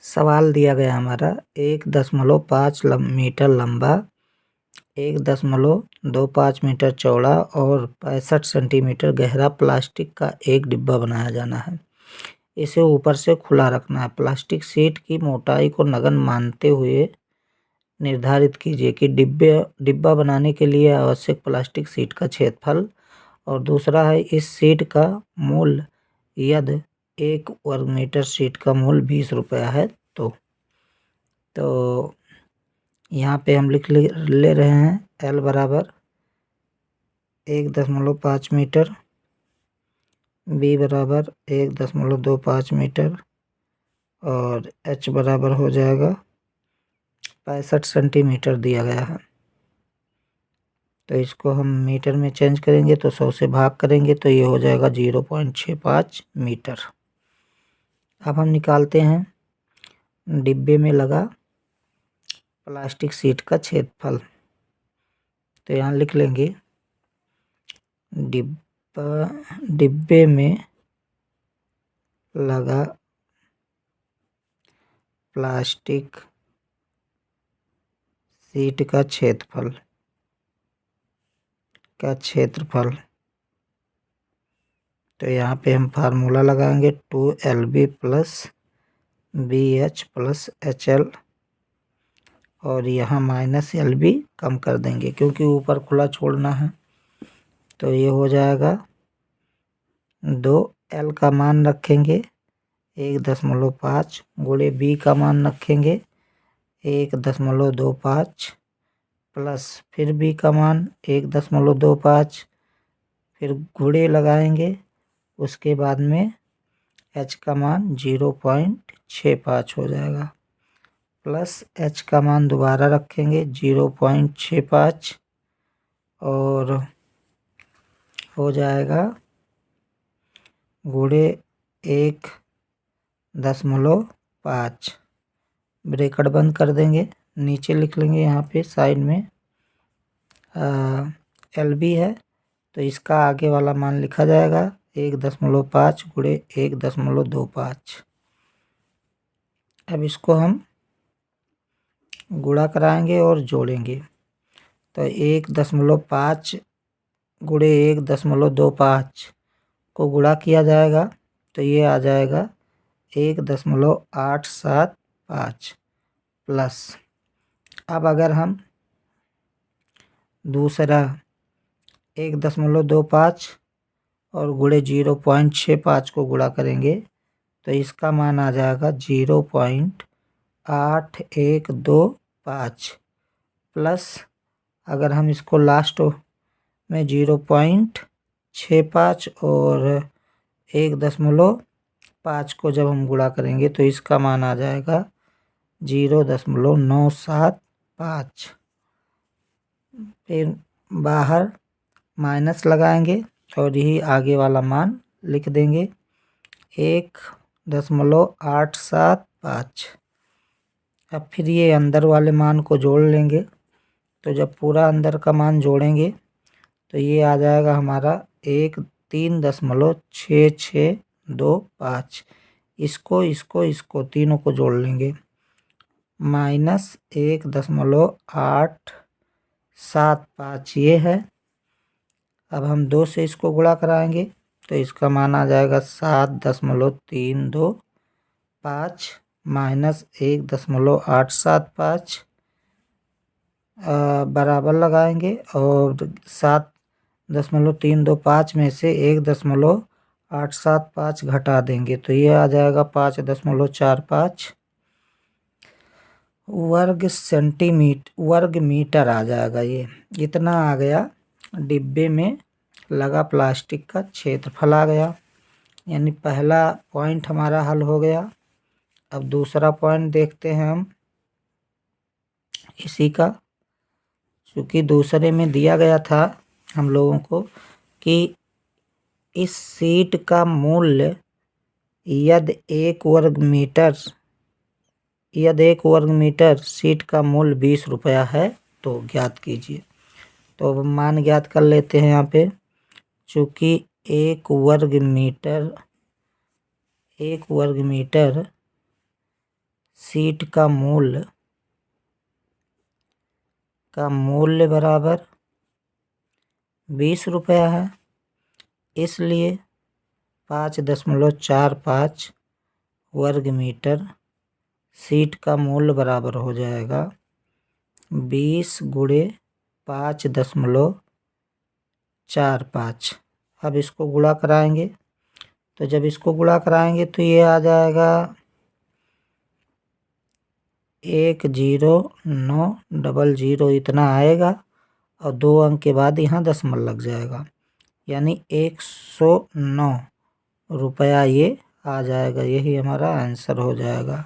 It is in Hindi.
सवाल दिया गया हमारा 1.5 मीटर लंबा, 1.25 मीटर चौड़ा और 65 सेंटीमीटर गहरा प्लास्टिक का एक डिब्बा बनाया जाना है। इसे ऊपर से खुला रखना है। प्लास्टिक शीट की मोटाई को नगण्य मानते हुए निर्धारित कीजिए कि डिब्बा बनाने के लिए आवश्यक प्लास्टिक शीट का क्षेत्रफल। और दूसरा है इस शीट का मूल्य यदि 1 वर्ग मीटर शीट का मूल्य 20 रुपया है तो यहाँ पे हम लिख ले रहे हैं L बराबर 1.5 मीटर, B बराबर 1.25 मीटर और H बराबर हो जाएगा 65 सेंटीमीटर दिया गया है। तो इसको हम मीटर में चेंज करेंगे तो 100 से भाग करेंगे तो ये हो जाएगा 0.65 मीटर। अब हम निकालते हैं डिब्बे में लगा प्लास्टिक शीट का क्षेत्रफल। तो यहाँ लिख लेंगे डिब्बे में लगा प्लास्टिक शीट का क्षेत्रफल। तो यहाँ पे हम फार्मूला लगाएंगे 2LB + BH + HL और यहाँ -LB कम कर देंगे क्योंकि ऊपर खुला छोड़ना है। तो ये हो जाएगा 2L का मान रखेंगे 1.5 गुणे B का मान रखेंगे 1.25 प्लस फिर B का मान 1.25 फिर गुणे लगाएंगे, उसके बाद में H का मान 0.65 हो जाएगा प्लस H का मान दोबारा रखेंगे 0.65 और हो जाएगा गुणे 1.5। ब्रैकेट बंद कर देंगे, नीचे लिख लेंगे यहाँ पे साइड में LB है तो इसका आगे वाला मान लिखा जाएगा 1.5 गुणे 1.25। अब इसको हम गुणा कराएंगे और जोड़ेंगे तो 1.5 गुणे 1.25 को गुणा किया जाएगा तो ये आ जाएगा 1.875 प्लस। अब अगर हम दूसरा 1.25 और गुणे 0.65 को गुणा करेंगे तो इसका मान आ जाएगा 0.8125 प्लस अगर हम इसको लास्ट में 0.65 और 1.5 को जब हम गुणा करेंगे तो इसका मान आ जाएगा 0.975। फिर बाहर माइनस लगाएंगे और यही आगे वाला मान लिख देंगे 1.875। अब फिर ये अंदर वाले मान को जोड़ लेंगे तो जब पूरा अंदर का मान जोड़ेंगे तो ये आ जाएगा हमारा 3.6625। इसको तीनों को जोड़ लेंगे -1.875 ये है। अब हम 2 से इसको गुणा कराएंगे तो इसका मान आ जाएगा 7.325 -1.875 बराबर लगाएंगे और 7.325 में से 1.875 घटा देंगे तो ये आ जाएगा 5.45 वर्ग मीटर आ जाएगा। ये इतना आ गया डिब्बे में लगा प्लास्टिक का क्षेत्रफल आ गया, यानी पहला पॉइंट हमारा हल हो गया। अब दूसरा पॉइंट देखते हैं हम इसी का, क्योंकि दूसरे में दिया गया था हम लोगों को कि इस शीट का मूल्य यदि 1 वर्ग मीटर शीट का मूल्य 20 रुपया है तो ज्ञात कीजिए। तो अब मान ज्ञात कर लेते हैं यहाँ पे, चूँकि 1 वर्ग मीटर सीट का मूल्य बराबर 20 रुपया है, इसलिए 5.45 वर्ग मीटर सीट का मूल्य बराबर हो जाएगा 20 गुणे 5.45। अब इसको गुणा कराएंगे, तो जब इसको गुणा कराएंगे तो ये आ जाएगा 10900 इतना आएगा, और 2 अंक के बाद यहाँ दशमलव लग जाएगा, यानी 109 रुपया ये आ जाएगा। यही हमारा आंसर हो जाएगा।